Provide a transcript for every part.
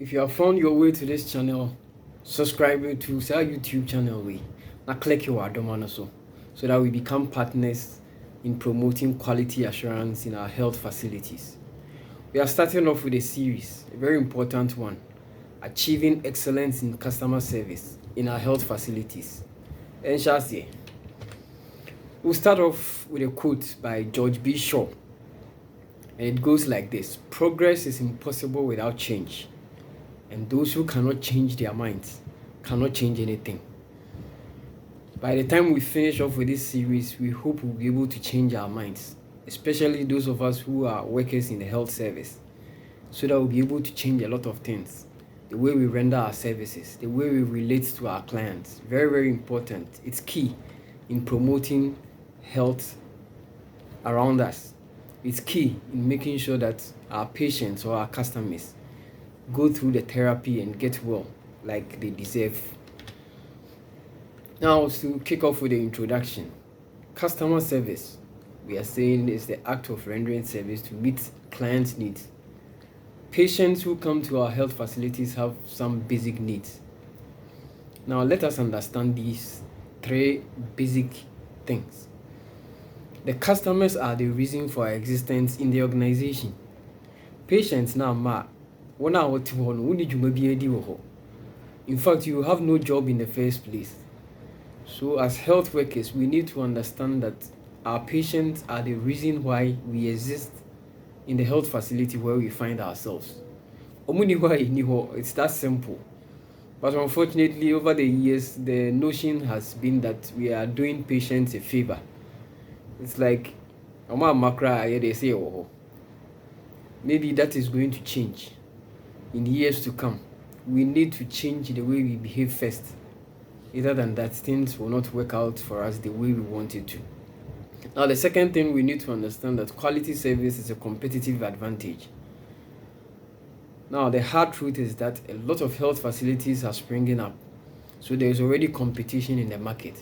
If you have found your way to this channel, subscribe to our YouTube channel. Now click your adomano so that we become partners in promoting quality assurance in our health facilities. We are starting off with a series, a very important one, achieving excellence in customer service in our health facilities. And Shasi, we'll start off with a quote by George B. Shaw. And it goes like this: progress is impossible without change, and those who cannot change their minds cannot change anything. By the time we finish off with this series, we hope we'll be able to change our minds, especially those of us who are workers in the health service, so that we'll be able to change a lot of things. The way we render our services, the way we relate to our clients, very, very important. It's key in promoting health around us. It's key in making sure that our patients or our customers go through the therapy and get well like they deserve. Now, to kick off with the introduction, customer service, we are saying, is the act of rendering service to meet clients' needs. Patients who come to our health facilities have some basic needs. Now, let us understand these three basic things. The customers are the reason for our existence in the organization. Patients now in fact, you have no job in the first place. So as health workers, we need to understand that our patients are the reason why we exist in the health facility where we find ourselves. It's that simple. But unfortunately, over the years, the notion has been that we are doing patients a favor. It's like, they say, oh, maybe that is going to change in years to come. We need to change the way we behave first. Other than that, things will not work out for us the way we want it to. Now, the second thing we need to understand that quality service is a competitive advantage. Now, the hard truth is that a lot of health facilities are springing up. So there is already competition in the market.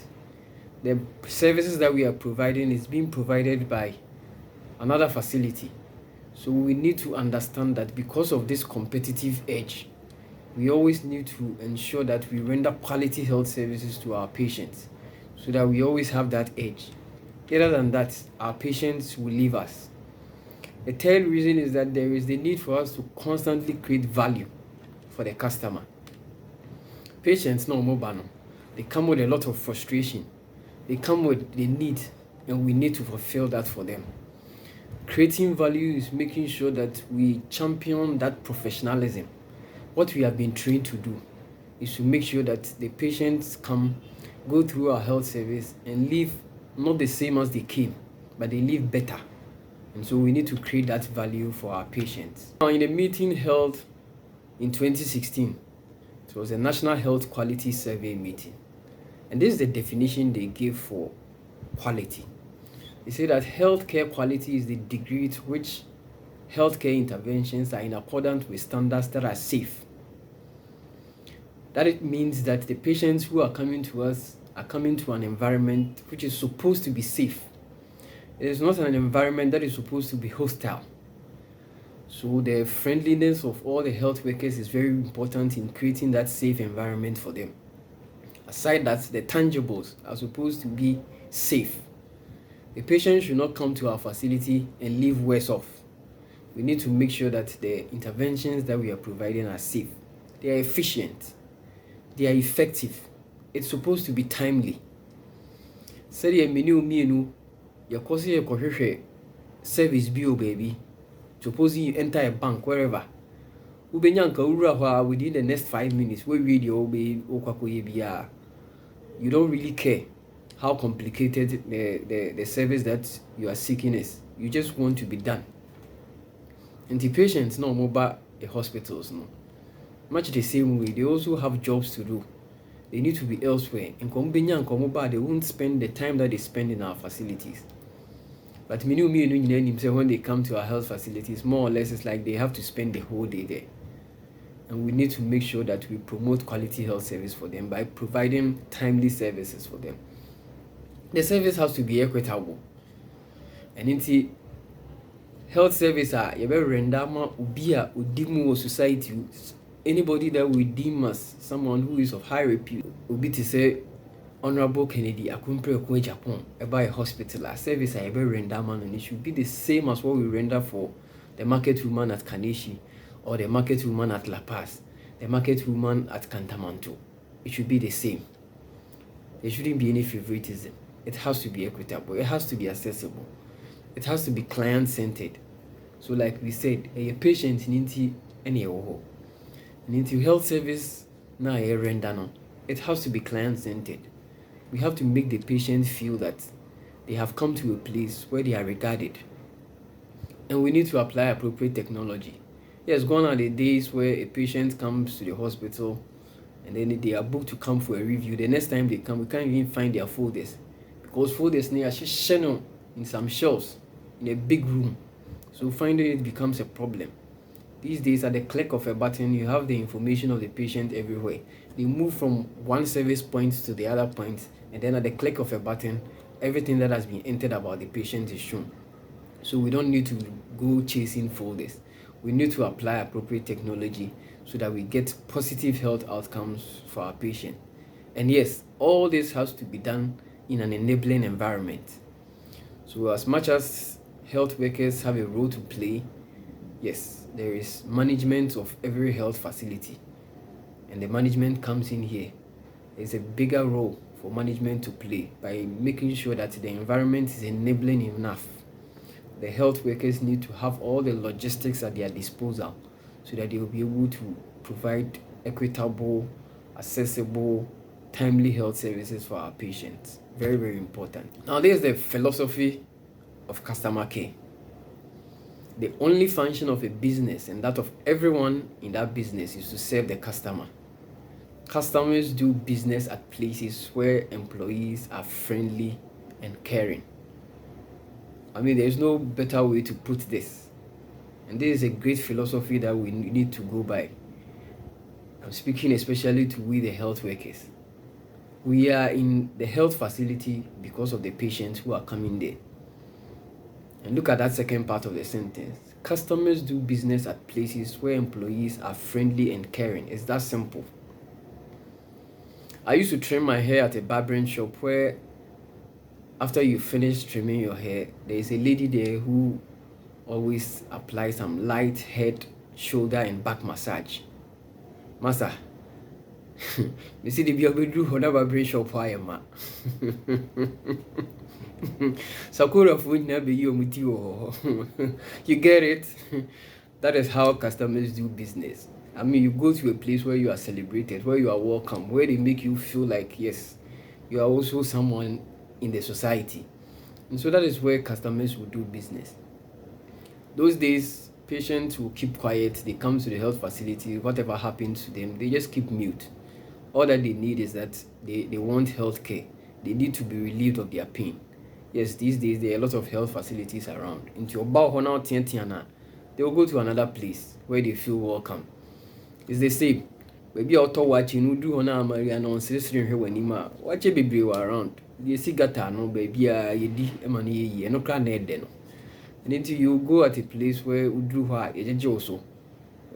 The services that we are providing is being provided by another facility. So we need to understand that because of this competitive edge, we always need to ensure that we render quality health services to our patients so that we always have that edge. Other than that, our patients will leave us. The third reason is that there is the need for us to constantly create value for the customer. Patients no mobile. They come with a lot of frustration. They come with the need, and we need to fulfill that for them. Creating value is making sure that we champion that professionalism. What we have been trained to do is to make sure that the patients go through our health service and leave not the same as they came, but they live better. And so we need to create that value for our patients. Now, in a meeting held in 2016, it was a National Health Quality Survey meeting. And this is the definition they gave for quality. They say that healthcare quality is the degree to which healthcare interventions are in accordance with standards that are safe. That it means that the patients who are coming to us are coming to an environment which is supposed to be safe. It is not an environment that is supposed to be hostile. So the friendliness of all the health workers is very important in creating that safe environment for them. Aside that, the tangibles are supposed to be safe. The patient should not come to our facility and leave worse off. We need to make sure that the interventions that we are providing are safe. They are efficient. They are effective. It's supposed to be timely. Service bill, baby. Suppose you enter a bank wherever. Within the next 5 minutes, we read your baby. You don't really care how complicated the service that you are seeking is. You just want to be done. And the patients no mobile hospitals no. Much the same way, they also have jobs to do. They need to be elsewhere. And they won't spend the time that they spend in our facilities. But when they come to our health facilities, more or less it's like they have to spend the whole day there. And we need to make sure that we promote quality health service for them by providing timely services for them. The service has to be equitable. And in the health service, you better render ma ubia udimu society anybody that we deem as someone who is of high repute, obi to say Honorable Kennedy Akumpre Japan by a hospital, a service I ever render man, and it should be the same as what we render for the market woman at Kaneshi, or the market woman at La Paz, the market woman at Cantamanto. It should be the same. There shouldn't be any favoritism. It has to be equitable. It has to be accessible. It has to be client-centered. So like we said, a patient needs any health service now a render no. It has to be client-centered. We have to make the patient feel that they have come to a place where they are regarded. And we need to apply appropriate technology. Yes, gone are the days where a patient comes to the hospital and then they are booked to come for a review. The next time they come, we can't even find their folders, because folders near channel in some shelves in a big room. So finding it becomes a problem. These days, at the click of a button, you have the information of the patient everywhere. They move from one service point to the other point, and then at the click of a button, everything that has been entered about the patient is shown. So we don't need to go chasing folders. We need to apply appropriate technology so that we get positive health outcomes for our patient. And yes, all this has to be done in an enabling environment. So as much as health workers have a role to play, yes, there is management of every health facility. And the management comes in here. There's a bigger role for management to play by making sure that the environment is enabling enough. The health workers need to have all the logistics at their disposal so that they will be able to provide equitable, accessible, timely health services for our patients. Very, very important. Now, there's the philosophy of customer care. The only function of a business and that of everyone in that business is to serve the customer. Customers do business at places where employees are friendly and caring. I mean, there's no better way to put this. And this is a great philosophy that we need to go by. I'm speaking especially to we the health workers. We are in the health facility because of the patients who are coming there. And look at that second part of the sentence. Customers do business at places where employees are friendly and caring. It's that simple. I used to trim my hair at a barbering shop where after you finish trimming your hair, there is a lady there who always applies some light head, shoulder, and back massage. Master, you see the Biabedu Honda barbering shop, I am. Sakura food never you You get it? That is how customers do business. I mean, you go to a place where you are celebrated, where you are welcome, where they make you feel like, yes, you are also someone in the society. And so that is where customers will do business. Those days, patients will keep quiet. They come to the health facility. Whatever happens to them, they just keep mute. All that they need is that they want health care. They need to be relieved of their pain. Yes, these days there are a lot of health facilities around. Into your bow now, they will go to another place where they feel welcome. It's the same. Maybe I'll talk watching, you do on Maria non sister here when you watch a baby around. You see, gata no baby, ye di money ye no can then. And until you go at a place where you do what a joso.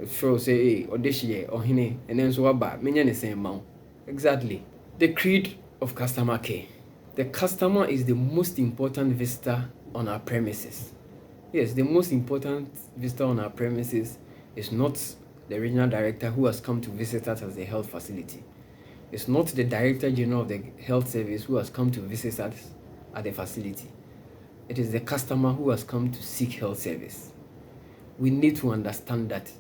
Sure say, or this year, or hine, and then so about many the same amount. Exactly. The creed of customer care. The customer is the most important visitor on our premises. Yes, the most important visitor on our premises is not the regional director who has come to visit us as a health facility. It's not the director general of the health service who has come to visit us at the facility. It is the customer who has come to seek health service. We need to understand that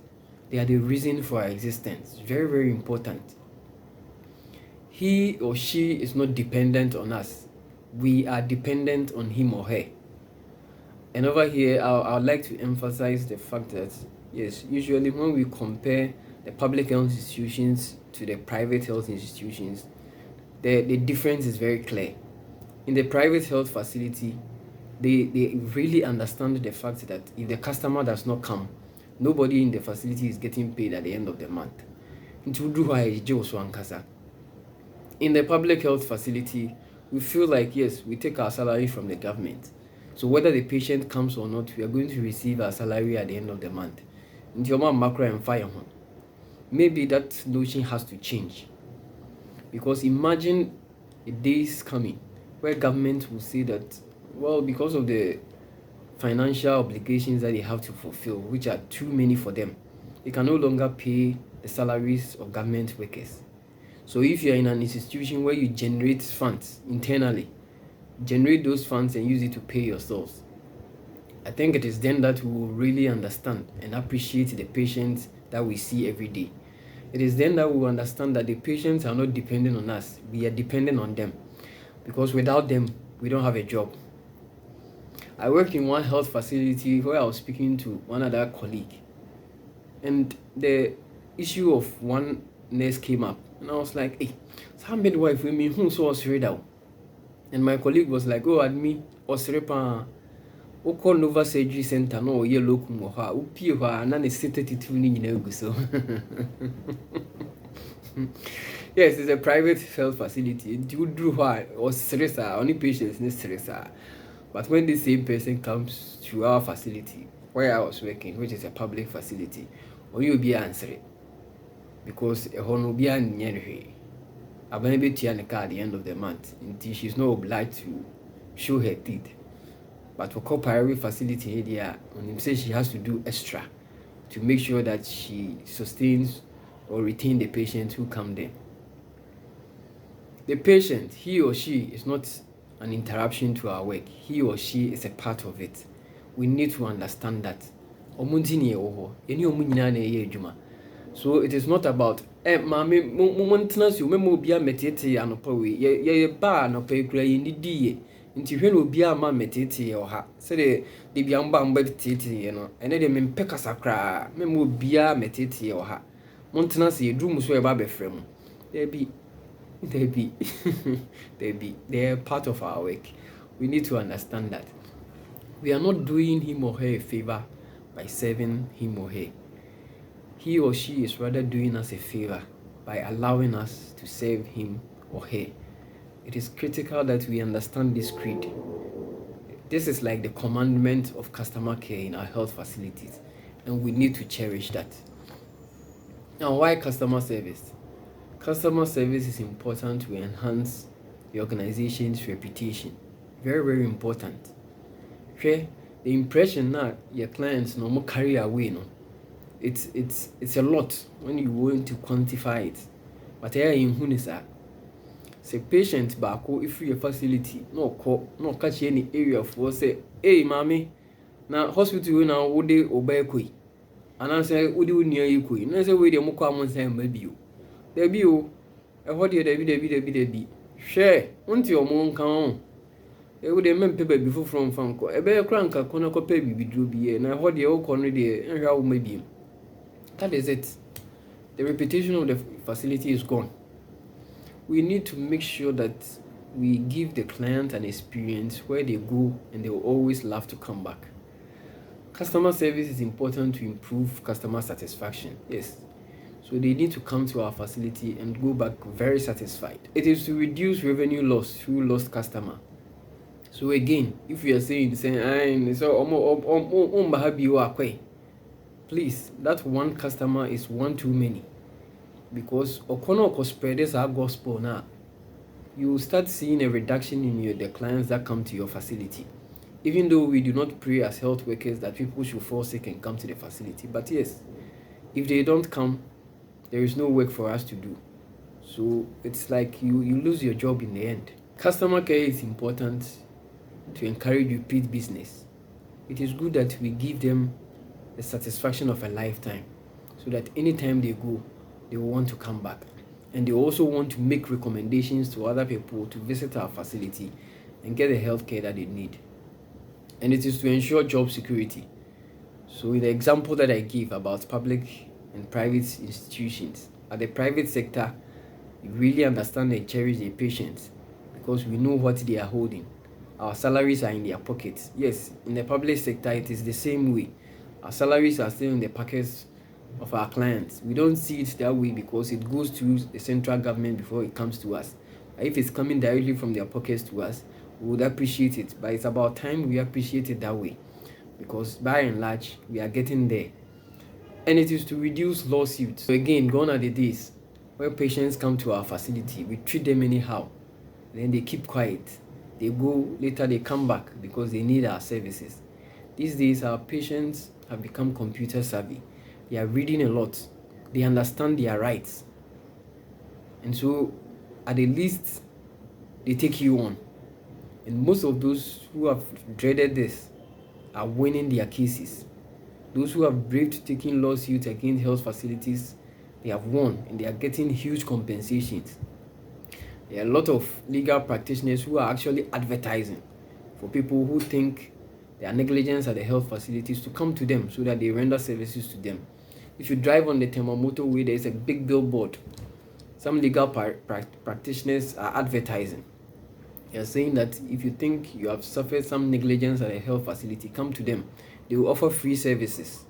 they are the reason for our existence. Very, very important. He or she is not dependent on us. We are dependent on him or her. And over here, I would like to emphasize the fact that, yes, usually when we compare the public health institutions to the private health institutions, the difference is very clear. In the private health facility, they really understand the fact that if the customer does not come, nobody in the facility is getting paid at the end of the month. In the public health facility, we feel like, yes, we take our salary from the government. So whether the patient comes or not, we are going to receive our salary at the end of the month. Into your mom macro and fire home. maybe that notion has to change. Because imagine a day is coming where government will say that, well, because of the financial obligations that they have to fulfill, which are too many for them, they can no longer pay the salaries of government workers. So if you're in an institution where you generate funds internally, generate those funds and use it to pay yourselves, I think it is then that we will really understand and appreciate the patients that we see every day. It is then that we will understand that the patients are not dependent on us, we are dependent on them. Because without them, we don't have a job. I worked in one health facility where I was speaking to one other colleague, and the issue of one nurse came up, and I was like, hey, how midwife with me who saw us read out? And my colleague was like, oh, admi, osrepa. Wokɔ Nova Surgery Center na ɔyɛ locum wɔ hɔ a wopie hɔ a na ne state titiri no nyinaa gu so. Yes, it's a private health facility. Nti woduru hɔ a ɔsere saa, ɔne patients ne sere saa. But when the same person comes to our facility where I was working, which is a public facility, ɔyɛ obi ansere, because ɛhɔ no obiara nyɛ no hwee. Abana bɛtua ne car at the end of the month, nti she's not obliged to show her teeth. But for private facility here, when him say she has to do extra to make sure that she sustains or retain the patients who come there. The patient, he or she, is not an interruption to our work. He or she is a part of it. We need to understand that. So it is not about mami momentnas you memo bia metete anopa we ye ba anopa ekura ye nidi nti hwe no bia ma metete ye ha se de bia mba metete ye no ene de mempe kasakra memo bia metete ye ha montnas ye drum so e ba befrɛ mu there be they are part of our work. We need to understand that we are not doing him or her a favor by serving him or her. He or she is rather doing us a favor by allowing us to serve him or her. It is critical that we understand this creed. This is like the commandment of customer care in our health facilities, and we need to cherish that. Now, why customer service? Customer service is important to enhance the organization's reputation. Very, very important. Okay? The impression that your clients no carry away, no. It's a lot when you want to quantify it. But here in Hunisa, say patient bako if your facility no catch any area for say, hey mommy, now hospital now would they obey koi? And I say, would you near you koi? And I say, wait, you more common say maybe you. There be you, and what you there be. Share, want your mom come. They would men paper before from Fanco. A bear crank a corner copy be drew be, and I heard the old corner there, and how maybe. That is it. The reputation of the facility is gone. We need to make sure that we give the client an experience where they go and they will always love to come back. Customer service is important to improve customer satisfaction. Yes. So they need to come to our facility and go back very satisfied. It is to reduce revenue loss through lost customer. So again, if we are saying please, that one customer is one too many. Because okono spreaders our gospel now, you will start seeing a reduction in the clients that come to your facility. Even though we do not pray as health workers that people should fall sick and come to the facility. But yes, if they don't come, there is no work for us to do. So it's like you lose your job in the end. Customer care is important to encourage repeat business. It is good that we give them the satisfaction of a lifetime so that anytime they go, they will want to come back. And they also want to make recommendations to other people to visit our facility and get the health care that they need. And it is to ensure job security. So in the example that I give about public and private institutions, at the private sector, we really understand and cherish their patients because we know what they are holding. Our salaries are in their pockets. Yes, in the public sector, it is the same way. Our salaries are still in the pockets of our clients. We don't see it that way because it goes to the central government before it comes to us. If it's coming directly from their pockets to us, we would appreciate it. But it's about time we appreciate it that way because by and large, we are getting there. and it is to reduce lawsuits. So again, gone are the days where patients come to our facility, we treat them anyhow, then they keep quiet. They go, later they come back because they need our services. These days, our patients have become computer savvy. They are reading a lot. They understand their rights. And so, at the least, they take you on. And most of those who have dreaded this are winning their cases. Those who have braved taking lawsuits against health facilities, they have won and they are getting huge compensations. There are a lot of legal practitioners who are actually advertising for people who think there are negligence at the health facilities to come to them so that they render services to them. If you drive on the Temamoto Way, there is a big billboard. Some legal practitioners are advertising. They are saying that if you think you have suffered some negligence at a health facility, come to them. They will offer free services.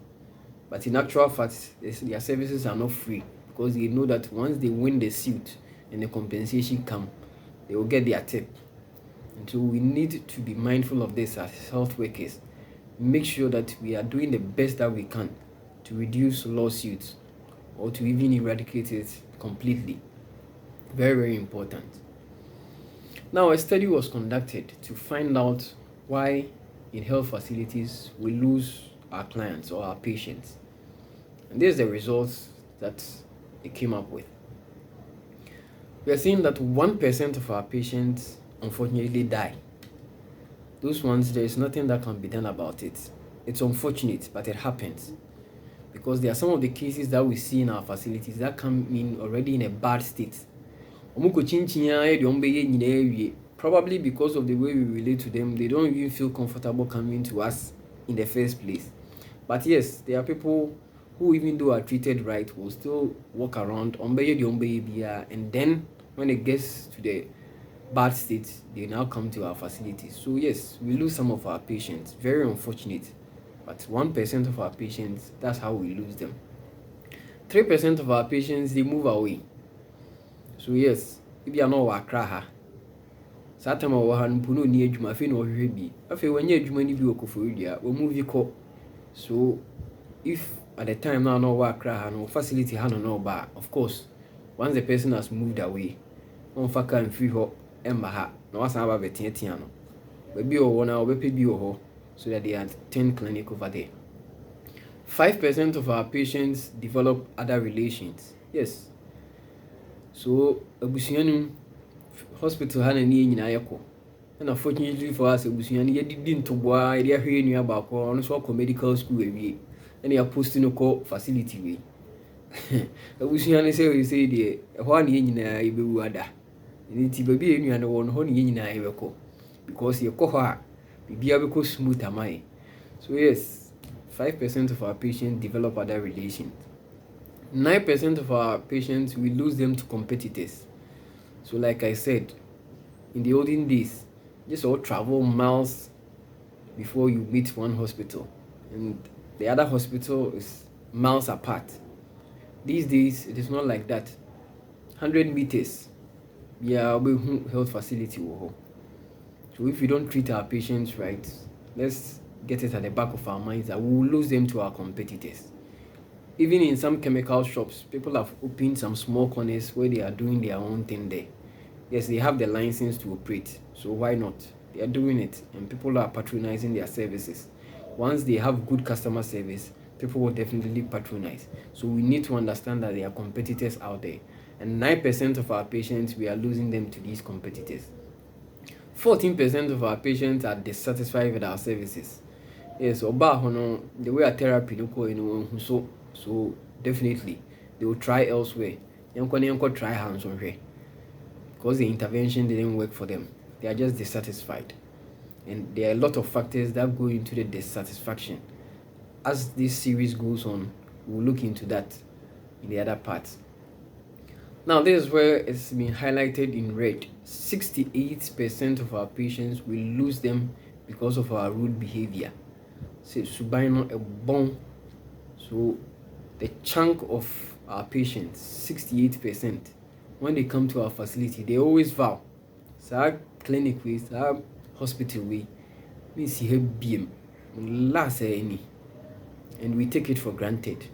But in actual fact, their services are not free because they know that once they win the suit and the compensation come, they will get their tip. And so we need to be mindful of this as health workers. Make sure that we are doing the best that we can to reduce lawsuits or to even eradicate it completely. Very, very important. Now, a study was conducted to find out why in health facilities we lose our clients or our patients. And this is the results that it came up with. We are seeing that 1% of our patients unfortunately die. Those ones, there is nothing that can be done about it. It's unfortunate, but it happens. Because there are some of the cases that we see in our facilities that come in already in a bad state. Probably because of the way we relate to them, they don't even feel comfortable coming to us in the first place. But yes, there are people who, even though are treated right, will still walk around and then when it gets to the bad state, they now come to our facilities. So yes, we lose some of our patients. Very unfortunate. But 1% of our patients, that's how we lose them. 3% of our patients, they move away. So yes, if you are not wakraha, Satama wahan puno ni adwuma fe no hwehwe bi. Afi wanya adwuma ni bi okoforidia, we move you. So if at the time now no wakraha no facility ha no ba, of course, once the person has moved away, on faka and free ho emma ha, no wasan ba betia no. We bi o na obepe bi o ho so that they attend clinic over there. 5% of our patients develop other relations. Yes. So abusuanu hospital ha na ni nyina yeko. And unfortunately for us, abusuanu ye didi ntoboa ye ahwe nua ba ko no so medical school awie. And you post no call facility we. Abusuanu say de ho na ye nyina ye bewu ada. Ni ti baby enua no won ho na ye nyina ye beko. Because ye ko ho a bibia beko smooth amai. So yes, 5% of our patients develop other relations. 9% of our patients, we lose them to competitors. So like I said, in the olden days, just all travel miles before you meet one hospital. And the other hospital is miles apart. These days, it is not like that. 100 meters, yeah, health facility. So if we don't treat our patients right, let's get it at the back of our minds that we will lose them to our competitors. Even in some chemical shops, people have opened some small corners where they are doing their own thing there. Yes, they have the license to operate, so why not? They are doing it, and people are patronizing their services. Once they have good customer service, people will definitely patronize. So we need to understand that there are competitors out there, and 9% of our patients, we are losing them to these competitors. 14% of our patients are dissatisfied with our services. Yes, the way our therapy so definitely they will try elsewhere. Try hands on here because the intervention didn't work for them. They are just dissatisfied, and there are a lot of factors that go into the dissatisfaction. As this series goes on, we'll look into that in the other parts. Now, this is where it's been highlighted in red. 68% of our patients will lose them because of our rude behavior. So, subino a bone. So, the chunk of our patients, 68%, when they come to our facility, they always vow. So, our clinic with our hospital we see her beam last any, and we take it for granted.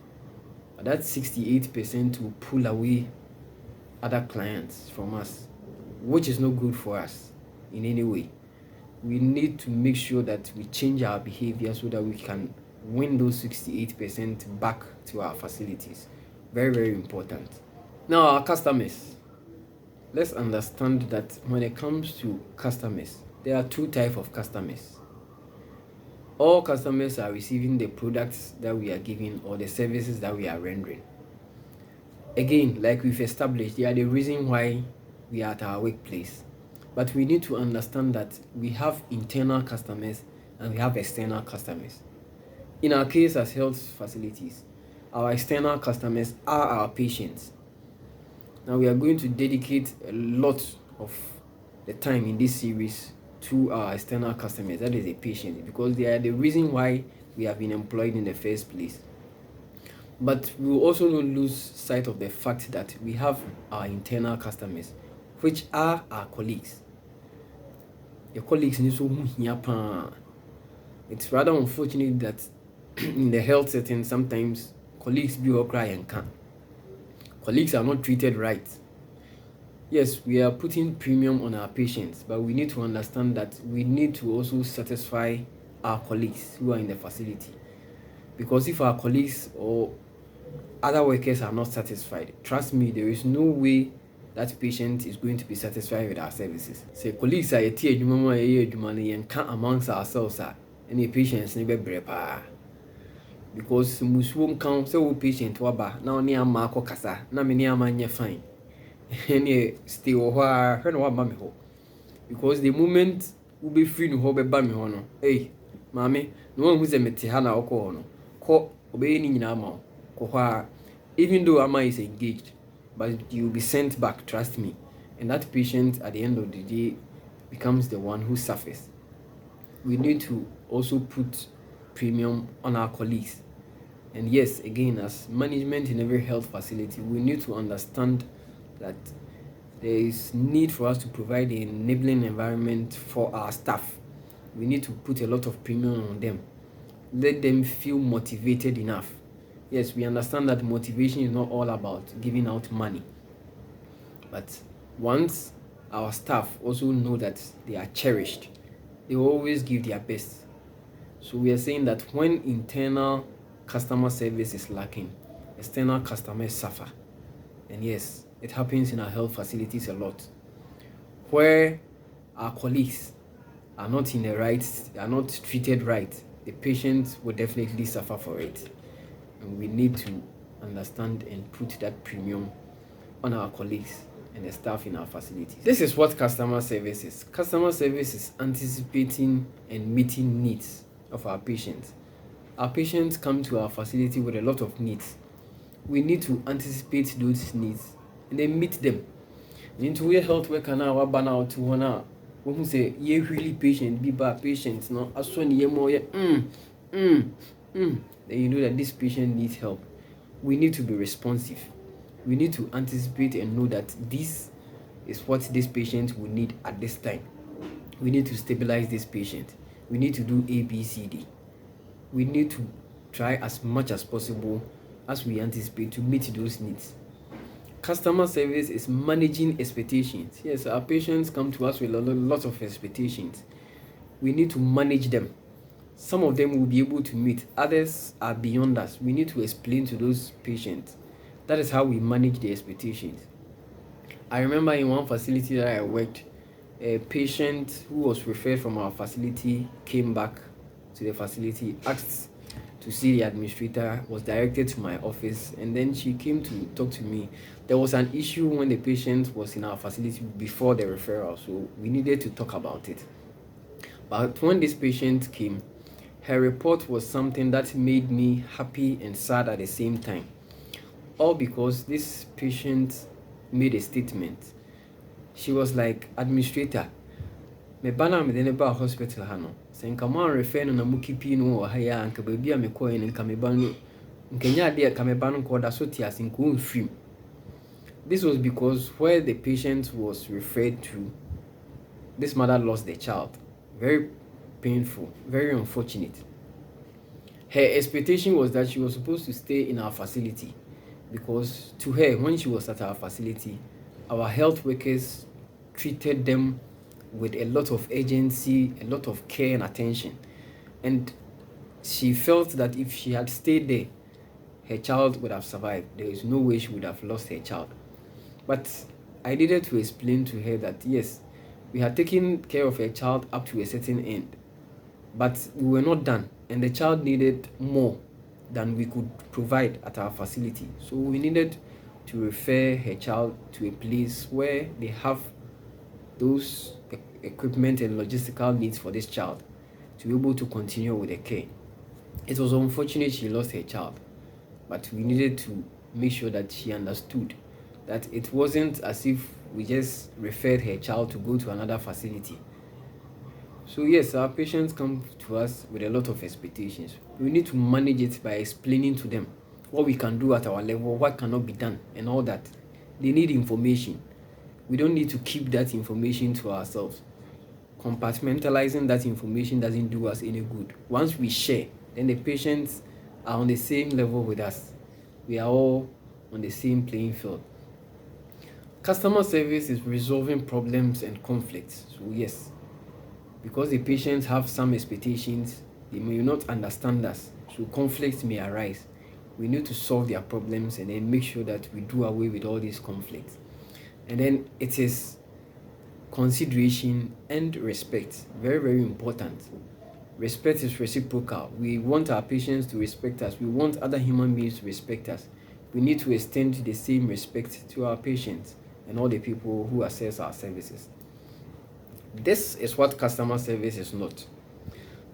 That 68% will pull away other clients from us, which is not good for us in any way. We need to make sure that we change our behavior so that we can win those 68% back to our facilities. Very, very important. Now, our customers. Let's understand that when it comes to customers, there are two types of customers. All customers are receiving the products that we are giving or the services that we are rendering. Again, like we've established, they are the reason why we are at our workplace. But we need to understand that we have internal customers and we have external customers. In our case as health facilities, our external customers are our patients. Now we are going to dedicate a lot of the time in this series to our external customers, that is the patients, because they are the reason why we have been employed in the first place. But we will also not lose sight of the fact that we have our internal customers, which are our colleagues. Your colleagues need to. It's rather unfortunate that in the health setting, sometimes colleagues be or cry and can. Colleagues are not treated right. Yes, we are putting premium on our patients, but we need to understand that we need to also satisfy our colleagues who are in the facility. Because if our colleagues or other workers are not satisfied, trust me, there is no way that patient is going to be satisfied with our services. Say colleagues are amongst ourselves and the patients never brepa. Because musuom count so patient waba now near Marco Casa, na many amanya fine. And stay over when one mammy ho. Because the moment will be free to hold a bammy hono. Hey, mammy, no one who's a metihana or corner. Call obeying in amount. Even though Ama is engaged, but you'll be sent back, trust me. And that patient at the end of the day becomes the one who suffers. We need to also put premium on our colleagues. And yes, again, as management in every health facility, we need to understand that there is need for us to provide an enabling environment for our staff. We need to put a lot of premium on them. Let them feel motivated enough. Yes, we understand that motivation is not all about giving out money. But once our staff also know that they are cherished, they will always give their best. So we are saying that when internal customer service is lacking, external customers suffer. And yes, it happens in our health facilities a lot. Where our colleagues are not in the right, are not treated right, the patients will definitely suffer for it. And we need to understand and put that premium on our colleagues and the staff in our facilities. This is what customer service is. Customer service is anticipating and meeting needs of our patients. Our patients come to our facility with a lot of needs. We need to anticipate those needs and then meet them. Into a health worker now, what ban out to one hour. When we say, ye really patient, be bad patients, no, as soon ye more, then you know that this patient needs help. We need to be responsive. We need to anticipate and know that this is what this patient will need at this time. We need to stabilize this patient. We need to do A, B, C, D. We need to try as much as possible as we anticipate to meet those needs. Customer service is managing expectations. Yes, our patients come to us with a lot of expectations. We need to manage them. Some of them will be able to meet, others are beyond us. We need to explain to those patients. That is how we manage the expectations. I remember in one facility that I worked, a patient who was referred from our facility came back to the facility, asked to see the administrator, was directed to my office, and then she came to talk to me. There was an issue when the patient was in our facility before the referral, so we needed to talk about it. But when this patient came, her report was something that made me happy and sad at the same time. All because this patient made a statement. She was like, "Administrator, me bana me dene ba hospital ha no. Se nka mo refer no na mo kipi no wo ha ya nka ba bia me koe nka me ba no nka nya de ka me ba no ko da so ti ase nka on film." This was because where the patient was referred to, this mother lost the child. Very painful, very unfortunate. Her expectation was that she was supposed to stay in our facility. because to her, when she was at our facility, our health workers treated them with a lot of urgency, a lot of care and attention. And she felt that if she had stayed there, her child would have survived. There is no way she would have lost her child. But I needed to explain to her that yes, we had taken care of her child up to a certain end, but we were not done, and the child needed more than we could provide at our facility. So we needed to refer her child to a place where they have those equipment and logistical needs for this child to be able to continue with the care. It was unfortunate she lost her child, but we needed to make sure that she understood that it wasn't as if we just referred her child to go to another facility. So yes, our patients come to us with a lot of expectations. We need to manage it by explaining to them what we can do at our level, what cannot be done, and all that. They need information. We don't need to keep that information to ourselves. Compartmentalizing that information doesn't do us any good. Once we share, then the patients are on the same level with us. We are all on the same playing field. Customer service is resolving problems and conflicts. So yes, because the patients have some expectations, they may not understand us, so conflicts may arise. We need to solve their problems and then make sure that we do away with all these conflicts. And then it is consideration and respect. Very, very important. Respect is reciprocal. We want our patients to respect us. We want other human beings to respect us. We need to extend the same respect to our patients and all the people who access our services. This is what customer service is not.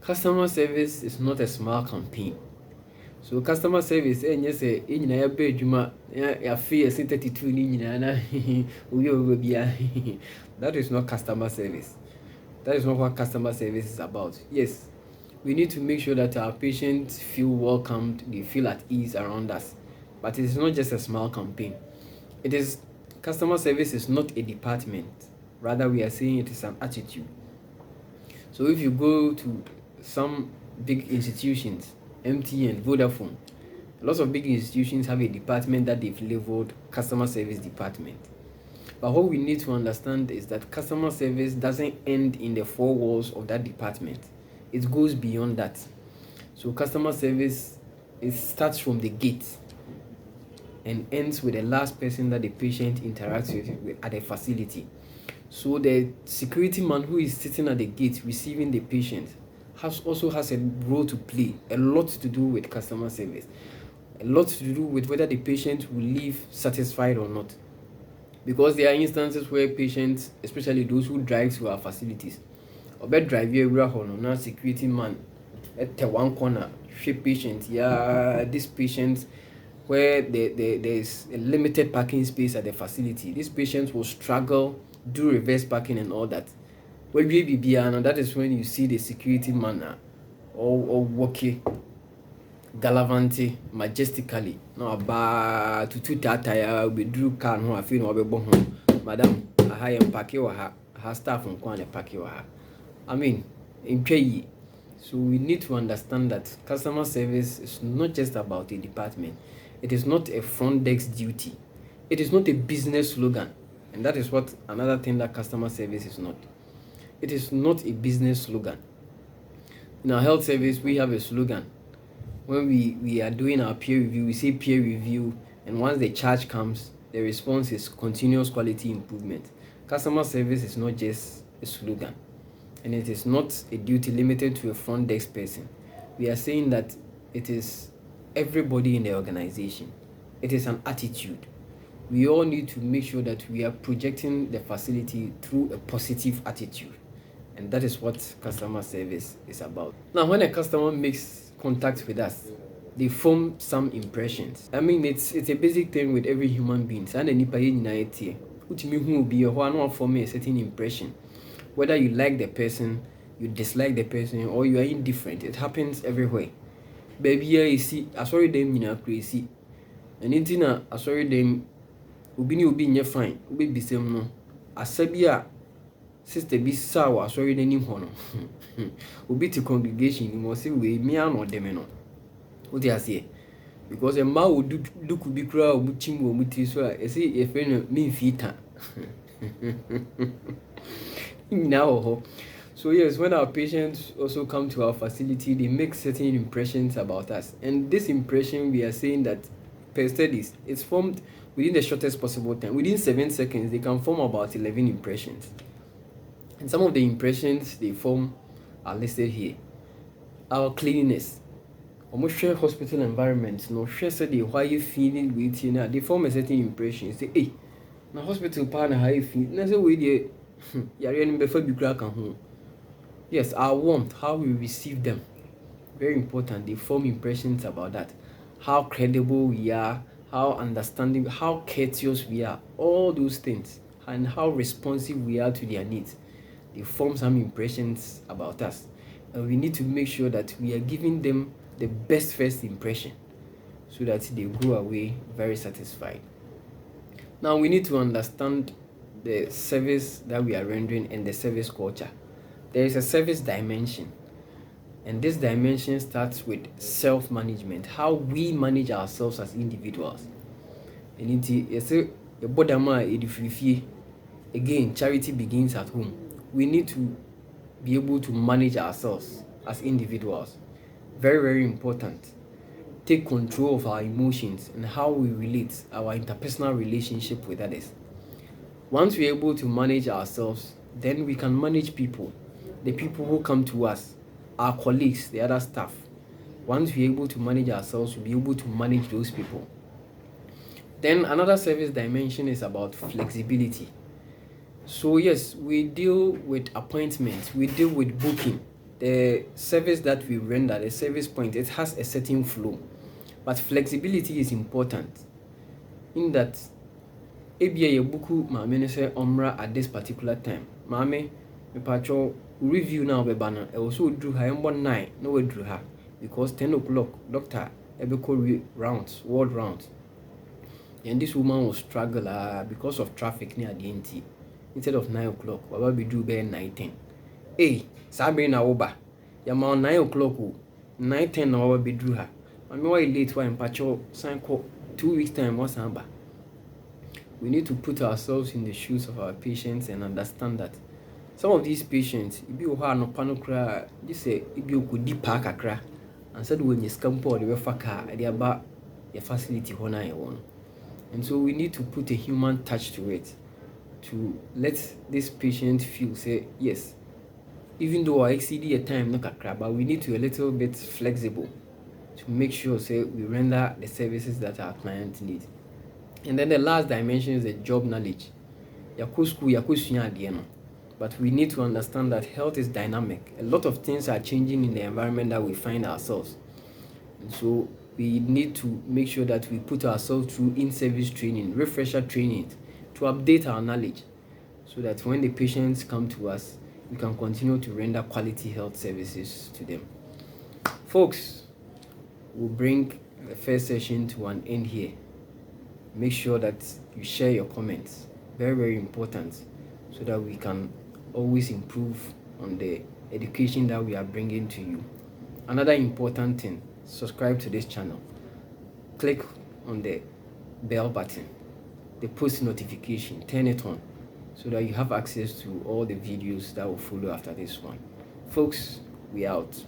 Customer service is not a small campaign. So customer service, yes, in a bedroom, a fee, 32 that is not customer service. That is not what customer service is about. Yes, we need to make sure that our patients feel welcomed, they feel at ease around us. But it is not just a small campaign. Customer service is not a department. Rather, we are saying it is an attitude. So if you go to some big institutions, MTN, Vodafone, lots of big institutions have a department that they've labeled customer service department. But what we need to understand is that customer service doesn't end in the four walls of that department. It goes beyond that. So customer service, it starts from the gate and ends with the last person that the patient interacts with at the facility. So the security man who is sitting at the gate receiving the patient also has a role to play, a lot to do with customer service, a lot to do with whether the patient will leave satisfied or not. Because there are instances where patients, especially those who drive to our facilities, or bed drive here, now security man at the one corner, shape patient, this patient where there's a limited parking space at the facility. These patients will struggle, do reverse parking and all that. When we be and that is when you see the security man or walking gallantly, majestically. No ba to tata we drew car no afi no obebo ho. Madam, aha yem park wa ha staff nko na park wa ha. I mean, in pay. So we need to understand that customer service is not just about a department. It is not a front desk duty. It is not a business slogan. And that is what another thing that customer service is not. It is not a business slogan. In our health service, we have a slogan. When we are doing our peer review, we say peer review, and once the charge comes, the response is continuous quality improvement. Customer service is not just a slogan, and it is not a duty limited to a front desk person. We are saying that it is everybody in the organization. It is an attitude. We all need to make sure that we are projecting the facility through a positive attitude. And that is what customer service is about. Now, when a customer makes contact with us, they form some impressions. I mean, it's a basic thing with every human being. Form a certain impression. Whether you like the person, you dislike the person, or you are indifferent, it happens everywhere. Baby, you see, I saw them crazy. And I saw them ubi nye fine, ubi bisem no. Asabia sister bi sawa sorry n'anim ho no. Obi to congregation ni mo say we me an odeme no. What you say? because a man will do could be cry or muchim or muti. So I say if any mean fita. Now, so yes, when our patients also come to our facility, they make certain impressions about us, and this impression we are saying that per studies it's formed within the shortest possible time. Within 7 seconds, they can form about 11 impressions, and some of the impressions they form are listed here. Our cleanliness. Almost share hospital environment. No share say why you feeling with you now. They form a certain impression. Say, hey, na hospital partner how you feel. Na say we dey yare no befa bi kura kan ho. Yes, our warmth, how we receive them, very important. They form impressions about that. How credible we are, how understanding, how courteous we are, all those things, and how responsive we are to their needs. They form some impressions about us. And we need to make sure that we are giving them the best first impression so that they go away very satisfied. Now, we need to understand the service that we are rendering and the service culture. There is a service dimension, and this dimension starts with self-management, how we manage ourselves as individuals. And again, charity begins at home. We need to be able to manage ourselves as individuals. Very, very important. Take control of our emotions and how we relate, our interpersonal relationship with others. Once we're able to manage ourselves, then we can manage people, the people who come to us, our colleagues, the other staff. Once we're able to manage ourselves, we'll be able to manage those people. Then another service dimension is about flexibility. So yes, we deal with appointments, we deal with booking. The service that we render, the service point, it has a certain flow. But flexibility is important in that ebia ye buku maame ne say omra at this particular time. Maame me pacho review now be bana e also oduru ha embo 9 na we duru ha because 10 o'clock doctor ebeko rounds, world rounds. And this woman will struggle because of traffic near the NT. Instead of 9 o'clock, baba be do be 9:10. Hey, sabi na oba. Ya ma 9 o'clock 9:10 na baba be duru ha. Mami why late why pacho sign call 2 weeks time what's number. We need to put ourselves in the shoes of our patients and understand that some of these patients, if you have no panokra, you say if you could deep park akra, and said when you scampo the car, the about your facility hona one. And so we need to put a human touch to it to let this patient feel say yes, even though I exceed a time no kakra, but we need to be a little bit flexible to make sure say we render the services that our clients need. And then the last dimension is the job knowledge. But we need to understand that health is dynamic. A lot of things are changing in the environment that we find ourselves. And so we need to make sure that we put ourselves through in-service training, refresher training to update our knowledge so that when the patients come to us, we can continue to render quality health services to them. Folks, we'll bring the first session to an end here. Make sure that you share your comments. Very, very important so that we can always improve on the education that we are bringing to you. Another important thing, subscribe to this channel. Click on the bell button, the post notification, turn it on so that you have access to all the videos that will follow after this one. Folks, we out.